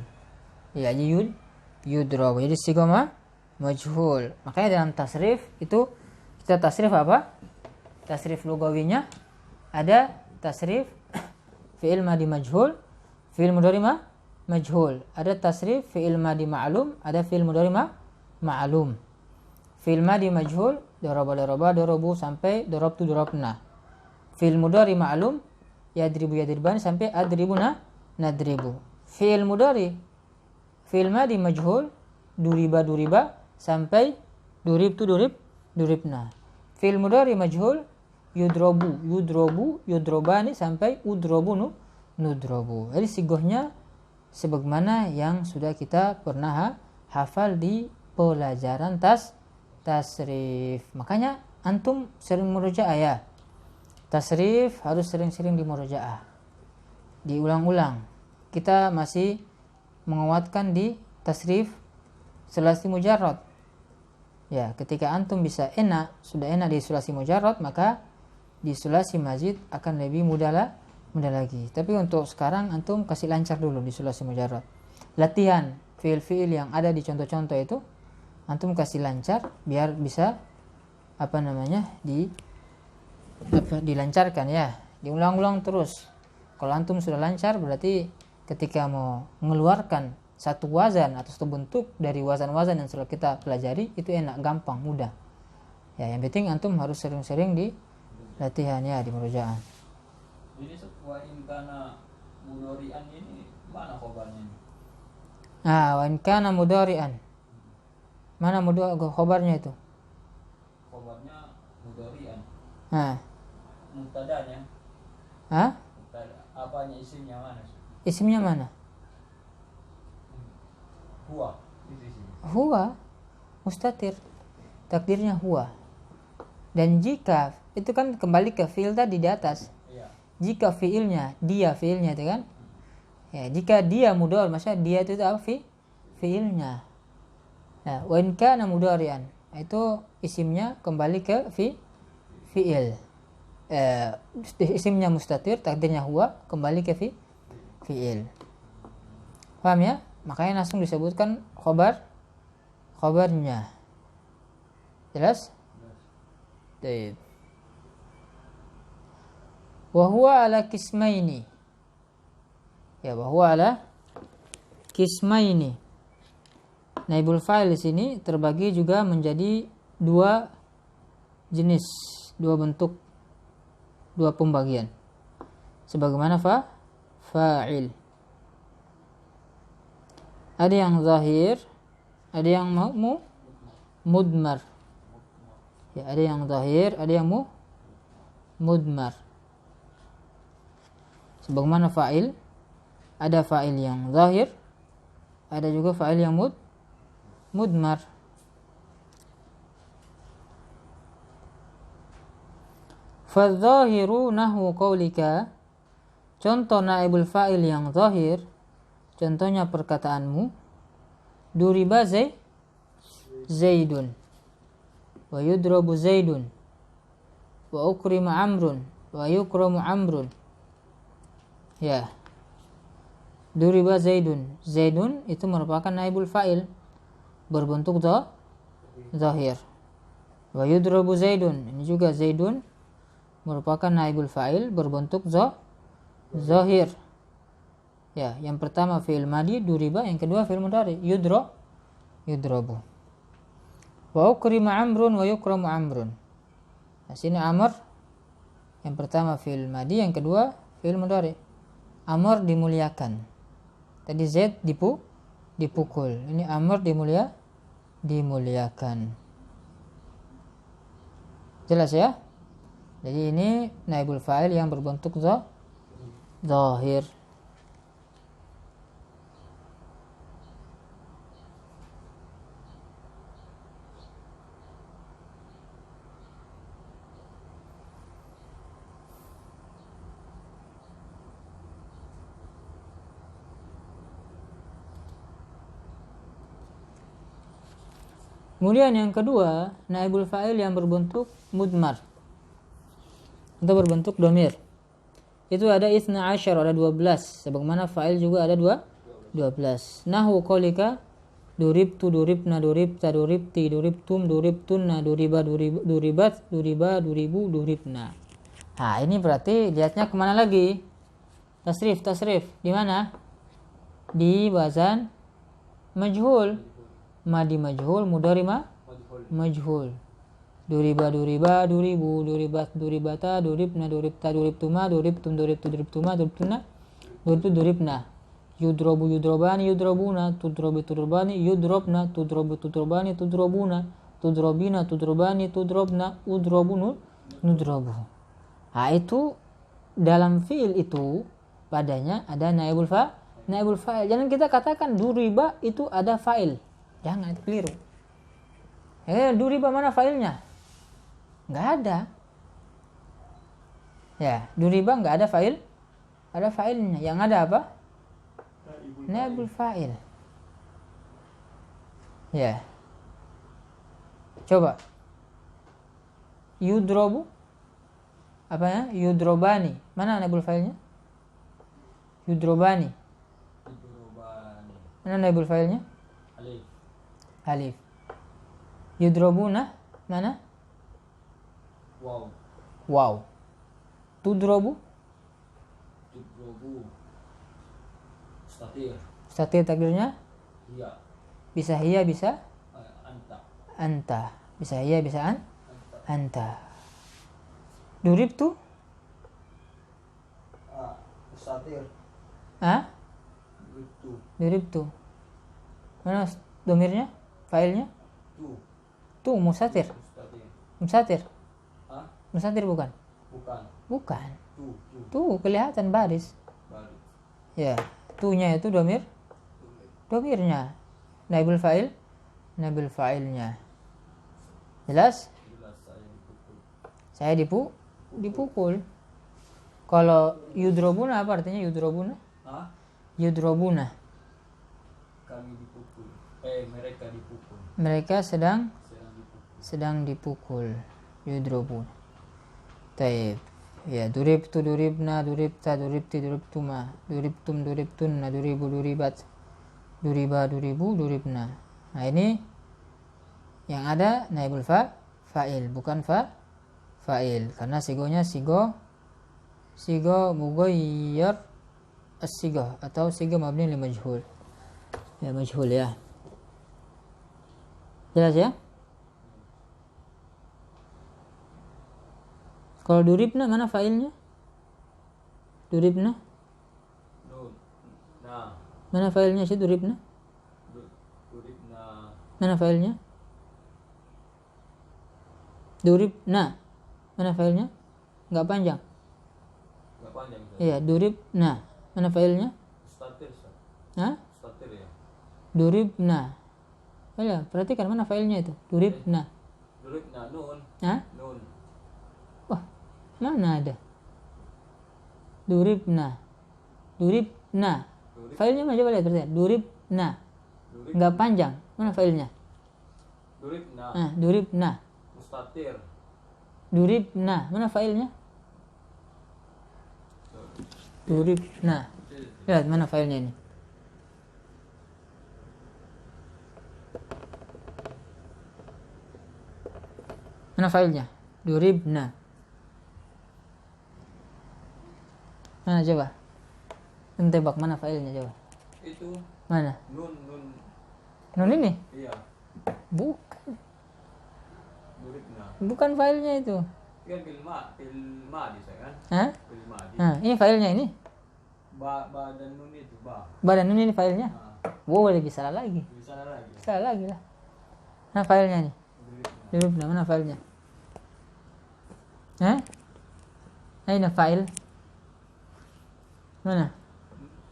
Ya, yudrobu. Jadi sigoma majhul. Makanya dalam tasrif itu kita tasrif apa? Tasrif lugawinya ada tasrif fi'il madi majhul, fi'il mudhari majhul. Ada tasrif fi'il madi ma'lum, ada fi'il mudhari ma'lum. Fi'il madi majhul daraba darabu sampai darabtu darabna. Fi'il mudhari ma'lum yadribu yadriban sampai adribuna nadribu. Fi'il mudhari fi'il madi majhul duriba sampai duribtu duribna. Fi'il mudhari majhul yudrobani sampai udrobunu nudrobu. Jadi sigohnya sebagaimana yang sudah kita pernah hafal di pelajaran tasrif. Makanya antum sering murojaah ya. Tasrif harus sering-sering di murojaah. Diulang-ulang. Kita masih menguatkan di tasrif sulasi mujarrad. Ya, ketika antum bisa sudah enak di sulasi mujarrad, maka di sulasi mazid akan lebih mudah lagi. Tapi untuk sekarang antum kasih lancar dulu di sulasi mujarrad. Latihan fiil-fiil yang ada di contoh-contoh itu antum kasih lancar biar bisa dilancarkan ya. Diulang-ulang terus. Kalau antum sudah lancar berarti ketika mau mengeluarkan satu wazan atau satu bentuk dari wazan-wazan yang sudah kita pelajari itu enak, gampang, mudah. Ya, yang penting antum harus sering-sering di latihan ya, di murojaah.
Ini wa in kana mudhari'an ini mana khobarnya ini?
Wa in kana mudhari'an. Mana khobarnya itu?
Khobarnya mudhari'an.
Mubtadanya.
Mubtada. Apanya isimnya mana?
Isimnya mana?
Huwa. Itu isimnya.
Huwa mustatir. Takdirnya huwa. Dan jika itu kan kembali ke fiil tadi di atas.
Iya.
Jika fiilnya dia fiilnya itu kan? Ya, jika dia mudhari, maksudnya dia itu apa fiilnya. Nah, wa in kana mudhari'an itu isimnya kembali ke fiil. Isimnya mustatir, takdirnya huwa, kembali ke fiil. Paham ya? Makanya langsung disebutkan khobarnya. Jelas? Baik. Wa huwa ala qismaini. Ya, wa huwa ala qismaini. Naibul fa'il di sini terbagi juga menjadi dua jenis, dua bentuk, dua pembagian. Sebagaimana fa'il. Ada yang zahir, ada yang mudmar. Ya, ada yang zahir, ada yang mudmar. Sebagaimana fa'il, ada fa'il yang zahir, ada juga fa'il yang mudmar. Fadzahiru nahwu qaulika. Contoh naibul fa'il yang zahir, contohnya perkataanmu, duriba zaidun wa yudrabu zaidun wa ukrima amrun wa yukramu amrun. Ya, duriba zaidun. Zaidun itu merupakan naibul fa'il berbentuk zahir. Wa yudrabu zaidun, ini juga zaidun merupakan naibul fa'il berbentuk zahir. Ya, yang pertama fi'il madi duriba, yang kedua fi'il mudhari yudrabu. Wa ukrima amrun wa yukramu amrun. Nah, sini amr yang pertama fi'il madi, yang kedua fi'il mudhari. Amr dimuliakan. Tadi Zaid dipukul. Ini amr dimuliakan. Jelas ya? Jadi ini naibul fa'il yang berbentuk zahir. Kemudian yang kedua, naibul fa'il yang berbentuk mudmar atau berbentuk domir. Itu ada 12, ada 12. Sebagaimana fa'il juga ada 12. Nahwu qaulika duribtu, duribna, duribta, duribti, duribtum, duribtunna, duriba, duribat, duriba, duribu, duribna. Nah, ini berarti lihatnya kemana lagi? Tasrif. Di mana? Di wazan majhul. Madi majhul, mudhari majhul. Duriba, duribu, duribat, duribata, duribna, duribta, duribtuma, duribtum, duribtu, duribtuma, duribtuna, duribtu, duribna. Yudrobu, yudrobani, yudrobuna, tudrobi, tudrobani, yudrobna, tudrobi, tudrobani, tudrobuna, tudrobina, tudrobani, tudrobna, udrobunu, nudrobu. Nah, itu dalam fiil itu padanya ada naibul fa'il. Jangan kita katakan duriba itu ada fa'il. Jangan, itu keliru. Duriba mana fa'ilnya? Nggak ada. Ya, duriba nggak ada fa'il. Ada fa'ilnya. Yang ada apa? Naibul fa'il. Ya. Coba. Yudrobu. Apa ya? Yudrobani. Mana naibul fa'ilnya? Yudrobani.
Yudrobani.
Mana naibul fa'ilnya?
Alif.
Alif. Yudrobuna mana?
Waw.
Waw. Tudrobu?
Tudrobu. Mustatir.
Mustatir takdirnya?
Iya.
Bisa hiya, bisa
Anta.
anta. Bisa hiya, bisa
Anta.
anta. Duribtu?
Mustatir.
Hah?
Itu.
Duribtu. Mana domirnya? Failnya?
Tu.
Tuh, mustatir.
Mustatir.
Mustatir.
Hah?
Mustatir bukan?
Bukan.
Bukan.
Tu.
Tuh, kelihatan baris.
Baru.
Ya, tunya itu domir. Domirnya. Naibul fa'il. Naibul fa'ilnya. Jelas?
Jelas saya dipukul.
Saya dipukul. Kalau yudrobuna apa artinya yudrobuna?
Hah?
Yudrobuna.
Kami dipukul. Mereka dipukul.
Mereka sedang
Sedang dipukul.
yudrobuna. Taib. Ya, duribtu, duribna, duribta, duribti, duribtuma, duribtum, duribtunna, duribu, duribat, duriba, duribu, duribna. Nah, ini yang ada naibul fa'il, bukan fa'il, karena sigonya sigo mughayyar as-sigoh atau sigo mabni li majhul. Ya, majhul ya. Jelas ya? Kalau duribna mana fa'ilnya? Duribna?
Nun. Nah.
Mana fa'ilnya sih duribna?
Duribna.
Mana fa'ilnya? Duribna. Mana fa'ilnya? Enggak panjang.
Enggak panjang.
Iya, duribna. Mana fa'ilnya?
Mustatir.
Hah?
Mustatir ya.
Duribna. Ya, perhatikan mana fa'ilnya itu? Duribna.
Duribna nun.
Hah?
Nun.
Wah, mana ada? Duribna. Duribna. Fa'ilnya mana coba lihat perhatikan. Duribna. Enggak panjang. Mana fa'ilnya?
Duribna.
Nah, duribna.
Mustatir.
Duribna. Mana fa'ilnya? Duribna. Lihat mana fa'ilnya ini? Mana fa'ilnya? Duribna. Mana coba? Tebak mana fa'ilnya coba?
Itu
Mana?
nun.
Nun ini?
Iya.
Bukan.
Duribna.
Bukan fa'ilnya itu.
Kan filma di saya kan?
Hah?
Filma di.
Nah, ini fa'ilnya ini.
Badan nun itu
Badan nun ini fa'ilnya.
Nah,
Wow, lebih salah lagi.
bisa lagi.
Salah lagi lah. Mana fa'ilnya nih?
Duribna.
Duribna, mana fa'ilnya? Hah? Aina fa'il? Mana?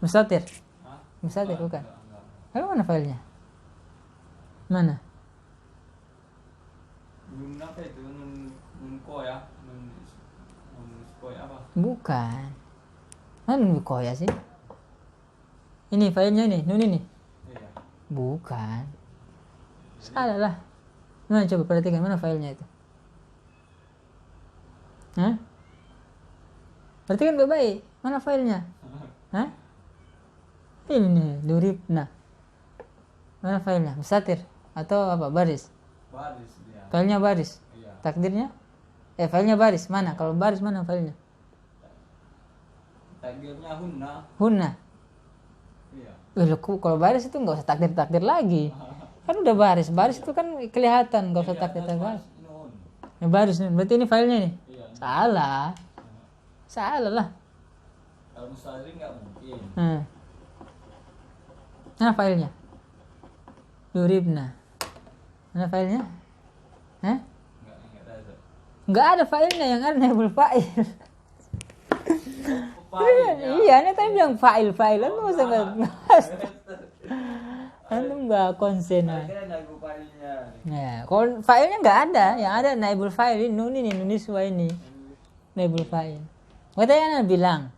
Mustatir.
Hah?
Mustatir bukan.
Enggak.
Lalu mana fa'ilnya? Mana?
Nun apa itu? Nun ko ya? Nun ko apa?
Bukan. Mana nun koya sih? Ini fa'ilnya nih, nun ini.
Iya.
Bukan. Salah lah. Mana coba perhatikan mana fa'ilnya itu? Hah? Perhatikan baik-baik. Mana fa'ilnya? Hah? Ini nih, duribna. Mana fa'ilnya? Mustatir atau apa? Baris.
Baris dia.
Fa'ilnya baris.
Iya.
Takdirnya? Fa'ilnya baris. Mana? Kalau baris mana fa'ilnya?
Takdirnya hunna.
Hunna.
Iya.
Kalau baris itu nggak usah takdir lagi. Kan udah baris. Baris itu kan kelihatan, nggak usah takdir lagi.
Nun.
Ya, baris nih. Berarti ini filenya nih.
Iya.
Salah. Salah lah.
Kalau mustatir nggak mungkin.
Mana filenya? Duribna. Mana filenya? Hah?
Nggak ada.
Nggak ada filenya, yang ada naibul fa'il.
Fa'ilnya.
Iya, ini tadi bilang fa'il. Antum masa nggak? Antum nggak konsen.
Akhirnya naibul fa'ilnya.
Nah, kalau fa'ilnya nggak ada, yang ada naibul fa'il ini nun ini nuniswa ini naibul fa'il. Katanya bilang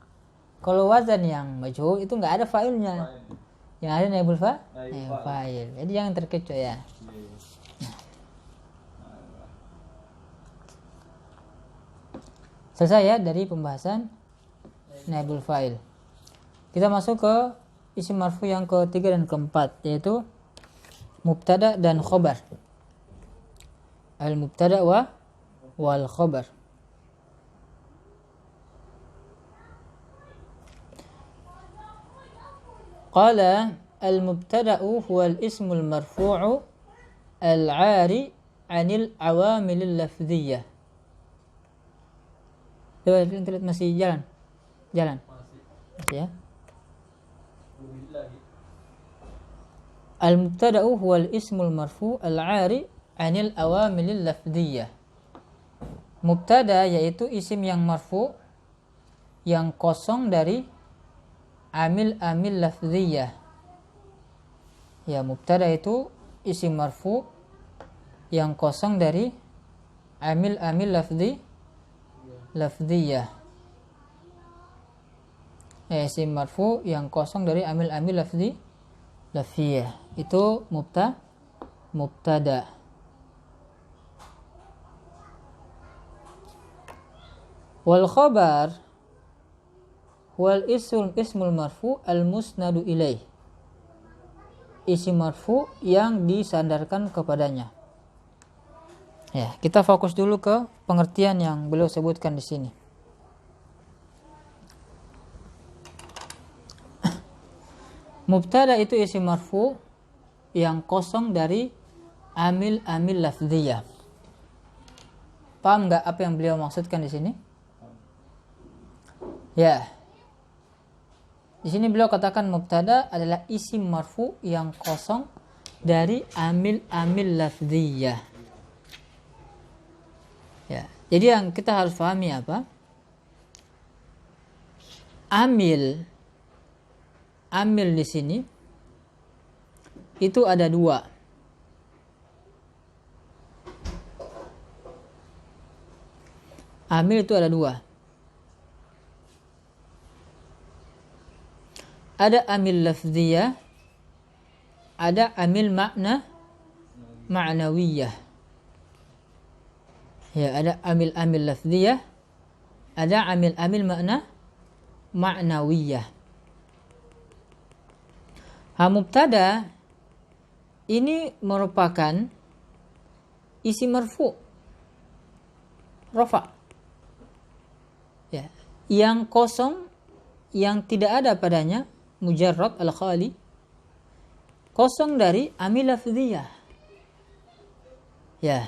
kalau wazan yang majhul itu nggak ada fa'ilnya, yang ada naibul fa'il. Jadi jangan terkecoh ya. Selesai ya dari pembahasan naibul fa'il. Kita masuk ke isim marfu yang ketiga dan keempat, yaitu mubtada dan khobar. Al-mubtada wal khobar. Qala al-mubtada'u huwa al-ismul marfu'u al-'ari 'anil awamilil lafdhiyah. Lihat masih jalan. Masih ya. Al-mubtada'u huwa al-ismul marfu' al-'ari 'anil awamilil lafdhiyah. Mubtada yaitu isim yang marfu yang kosong dari amil lafdhiyah. Ya, mubtada itu isim marfu yang kosong dari amil lafdhiyah. Isim marfu yang kosong dari amil lafdhiyah. Itu mubtada. Wal khabar wal ismul marfu al musnadu ilaih. Isim marfu yang disandarkan kepadanya. Ya, kita fokus dulu ke pengertian yang beliau sebutkan di sini. Mubtada itu isim marfu yang kosong dari amil lafdhiyah. Paham nggak apa yang beliau maksudkan di sini? Ya. Di sini beliau katakan mubtada adalah isim marfu yang kosong dari amil lafdhiyah. Ya. Jadi yang kita harus pahami apa? Amil di sini itu ada dua. Amil itu ada dua. Ada amil lafziyah, ada amil ma'nawiyah. Ya, ada amil lafziyah, ada amil ma'nawiyah. Mubtada ini merupakan isim marfu rafa. Ya, yang kosong, yang tidak ada padanya mujarrad al-khali, kosong dari amil lafziyah. Ya.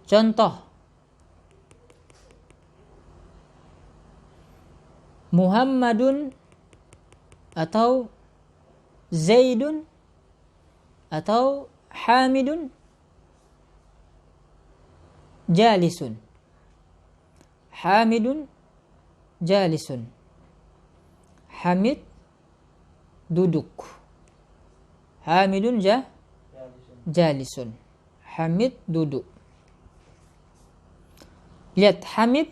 Contoh, Muhammadun atau Zaidun atau Hamidun jalisun. Hamidun jalisun. Hamid duduk. Hamidun jalisun. Hamid duduk. Lihat, Hamid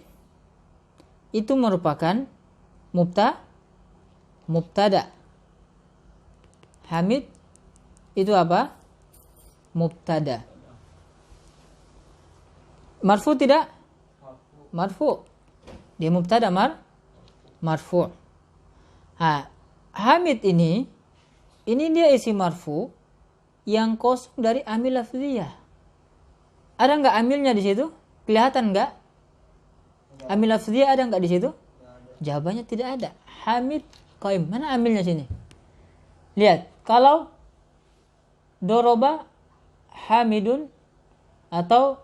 itu merupakan mubtada. Hamid itu apa? Mubtada. Marfu tidak? Marfu. Dia mubtada marfu. Hamid ini dia isim marfu yang kosong dari amil lafziyah. Ada enggak amilnya di situ? Kelihatan enggak? Amil lafziyah ada enggak di situ? Jawabannya tidak ada. Hamid qaim. Mana amilnya sini? Lihat, kalau doroba Hamidun atau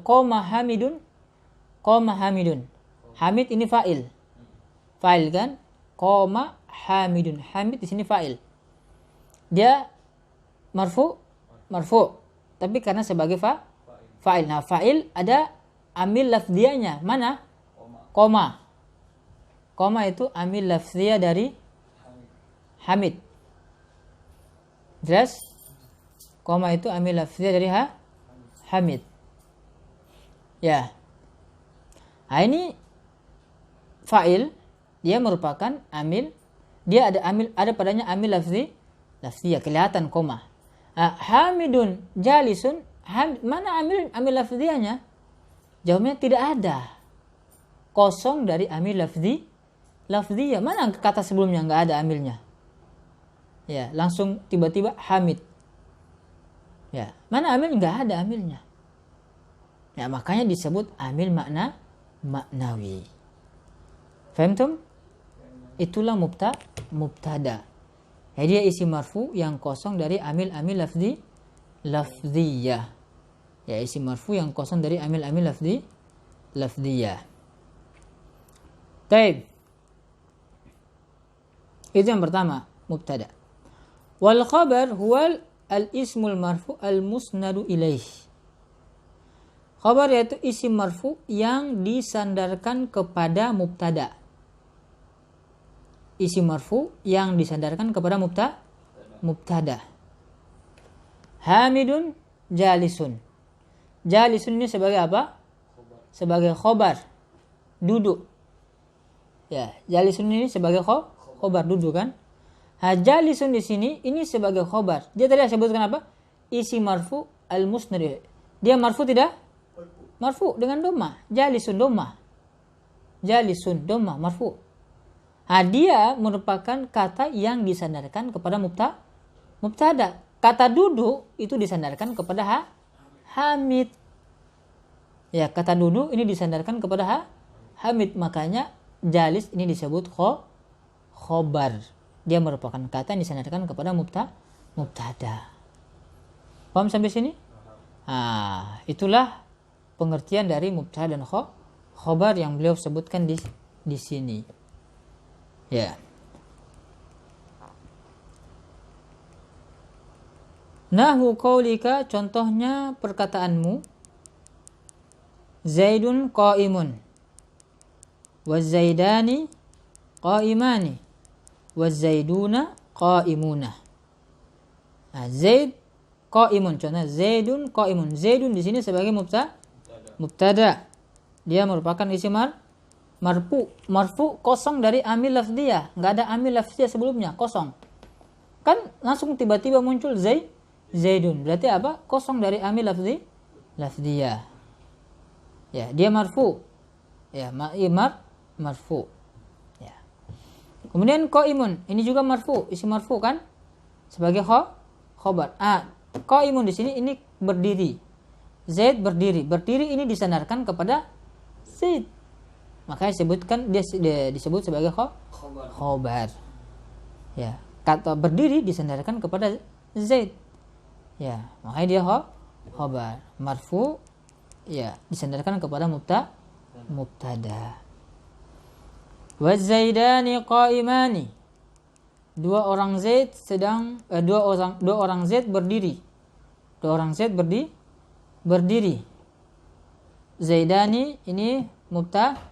qoma Hamidun. Hamid ini fa'il. Fa'il kan? Qoma Hamidun. Hamid di sini fa'il. Dia marfu. Tapi karena sebagai fa'il. Nah, fa'il ada amil lafziyahnya. Mana? Qoma itu amil lafziyah dari Hamid. Jelas? Qoma itu amil lafziyah dari Hamid. Ya. Nah, ini fa'il, dia merupakan amil, dia ada padanya amil lafziyah, kelihatan koma. Hamidun jalisun, mana amil lafziyahnya? Jawabnya tidak ada. Kosong dari amil lafziyah. Mana kata sebelumnya nggak ada amilnya? Ya, langsung tiba-tiba hamid. Ya, mana amil? Nggak ada amilnya. Ya, makanya disebut amil maknawi. Fahimtum? Itulah mubtada. Ya, dia isim marfu yang kosong dari amil-amil lafziyah. Ya, isim marfu yang kosong dari amil-amil lafziyah. Baik. Itu yang pertama, mubtada. Wal khabar huwa al-ismul marfu al-musnadu ilaih. Khabar yaitu isim marfu yang disandarkan kepada mubtada. Isim marfu yang disandarkan kepada mubtada. Hamidun jalisun. Jalisun ini sebagai apa? Sebagai khobar, duduk. Ya, jalisun ini sebagai khobar, duduk kan? Jalisun di sini ini sebagai khobar. Dia tadi sebutkan apa? Isim marfu al-musnad. Dia marfu tidak? Marfu dengan dhamma. Jalisun dhamma. Jalisun dhamma marfu. Dia merupakan kata yang disandarkan kepada mubtada. Kata duduk itu disandarkan kepada hamid. Ya, kata duduk ini disandarkan kepada hamid. Makanya jalis ini disebut khobar. Dia merupakan kata yang disandarkan kepada mubtada. Paham sampai sini? Itulah pengertian dari mubtada dan khobar yang beliau sebutkan di sini. Ya. Nahu qaulika, contohnya perkataanmu, Zaidun qa'imun wa Zaidani qa'imani wa Zaiduna qa'imuna. Zaid qa'imun, contohnya Zaidun qa'imun. Zaidun di sini sebagai mubtada. Dia merupakan isim marfu kosong dari amil lafziyah. Enggak ada amil lafziyah sebelumnya, kosong. Kan langsung tiba-tiba muncul Zaidun. Berarti apa? Kosong dari amil lafziyah. Ya, dia marfu. Ya, marfu. Ya. Kemudian qaimun, ini juga marfu, isim marfu kan? Sebagai khobar. Qaimun di sini ini berdiri. Zaid berdiri. Berdiri ini disandarkan kepada Zaid. Makanya disebut sebagai khobar. Ya, kata berdiri disandarkan kepada Zaid. Ya, makanya dia khobar. Marfu, ya, disandarkan kepada mubtada. Wa Zaidani qa'imani. Dua orang Zaid berdiri. Dua orang Zaid berdiri. Zaidani ini mubtada.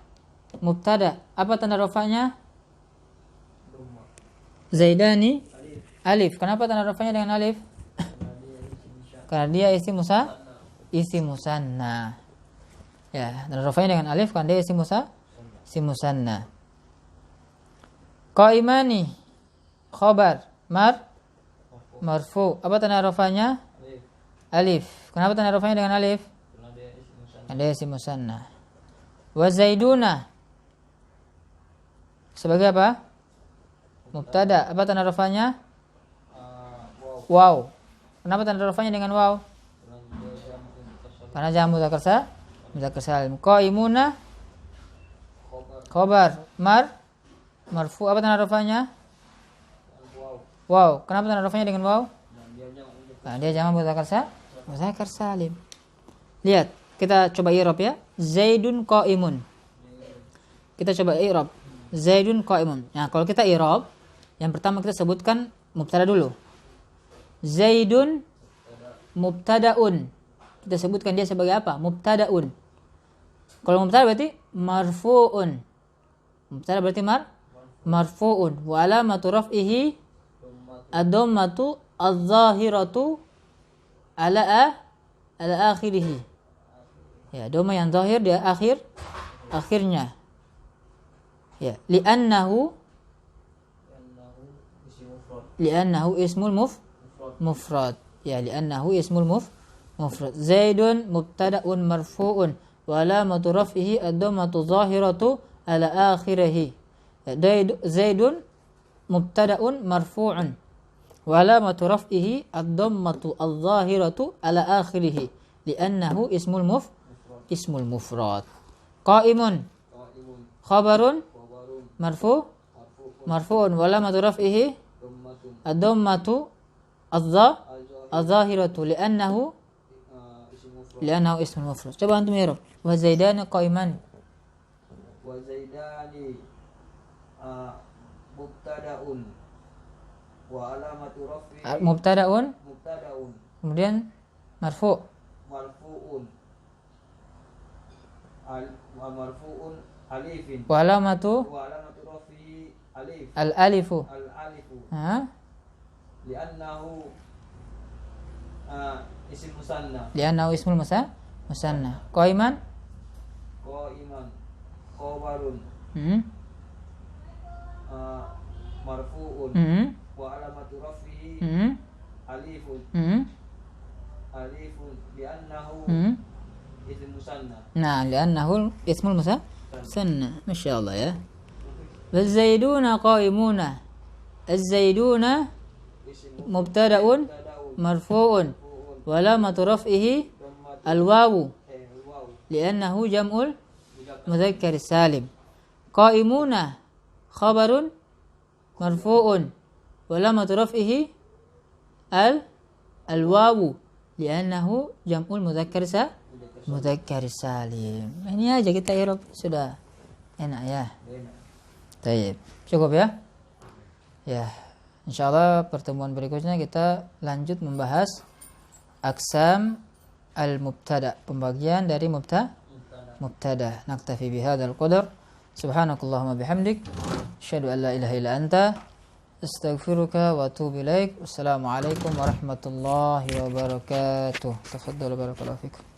Apa tanda rafa'nya? Zaidani alif. Kenapa tanda rafa'nya dengan alif? Karena dia isim musanna. Ya, tanda rafa'nya dengan alif karena dia isim musanna. Qaimani khabar marfu. Apa tanda rafa'nya? Alif. Kenapa tanda rafa'nya dengan alif? Karena dia isim musanna. Wa Zaiduna sebagai apa? Mubtada. Apa tanda rafa'nya? Waw. Kenapa tanda rafa'nya dengan waw? Karena jamak mudzakkar salim. Qaimuna khabar marfu. Apa tanda rafa'nya? Waw. Kenapa tanda rafa'nya dengan waw? Nah, dia jamak mudzakkar salim. Lihat, kita coba i'rab ya. Zaidun qaimun. Kita coba i'rab. Zaidun qaimun. Nah, kalau kita i'rab, yang pertama kita sebutkan mubtada dulu. Zaidun mubtadaun. Kita sebutkan dia sebagai apa? Mubtadaun. Kalau mubtada berarti marfu'un. Mubtada berarti marfu'un. Wa alamatu raf'ihi ad-dhammatu adh-dhahiratu ala akhirih. Ya, dhamma yang zahir di akhirnya. Ya, li'annahu ismul mufrad. Ya, li'annahu ismul mufrad. Zaidun mubtada'un marfu'un wa alamatu raf'ihi ad-dhammatu zahiratu ala akhirih. Zaidun mubtada'un marfu'un wa alamatu raf'ihi ad-dhammatu adh-dhahiratu ala akhirih li'annahu ismul mufrad. Qa'imun
Qa'imun.
khabarun
Khabarun.
marfu'un
Marfu'un.
wa alamatu raf'ihi
Dhammatun.
ad-dhammatu adh-dhahiratu li'annahu ismul mufrad. Coba antum i'rab. Wa zaidani qa'iman.
Wa zaidani mubtada'un wa alamatu raf'ihi
Mubtada'un
mubtada'un
kemudian marfu'.
marfu'un marfu'un alifin
Wa alamatu
wa alamatu raf'ihi alif
al-alifu.
al-alifu
Ha?
li'annahu isim musanna
Li'annahu ismul musanna. Qa'iman.
qa'iman khabarun marfu'un wa alamatu raf'ihi alifun li'annahu isim musanna.
Nah, li'annahu ismul musanna. Masyaallah ya. Waz-zaiduna qa'imuna. Az-zaiduna
Isim
mubtada'un
mubtada'un
marfu'un wa alamatu raf'ihi al-wawu
waw
li'annahu jam'ul mudzakkar salim. Qa'imuna khabarun marfu'un wa alamatu raf'ihi al-wawu li'annahu jam'ul mudzakkar salim. Ini aja kita i'rab sudah enak ya. Baik, cukup ya. Ya, insyaallah pertemuan berikutnya kita lanjut membahas aqsam al-mubtada, pembagian dari mubtada. Naktafi bihadzal qadar. Subhanakallahumma bihamdik, asyhadu an la ilaha illa anta, astaghfiruka wa atubu ilaik. Wassalamualaikum warahmatullahi wabarakatuh. Tafadhalu barakallahu fikum.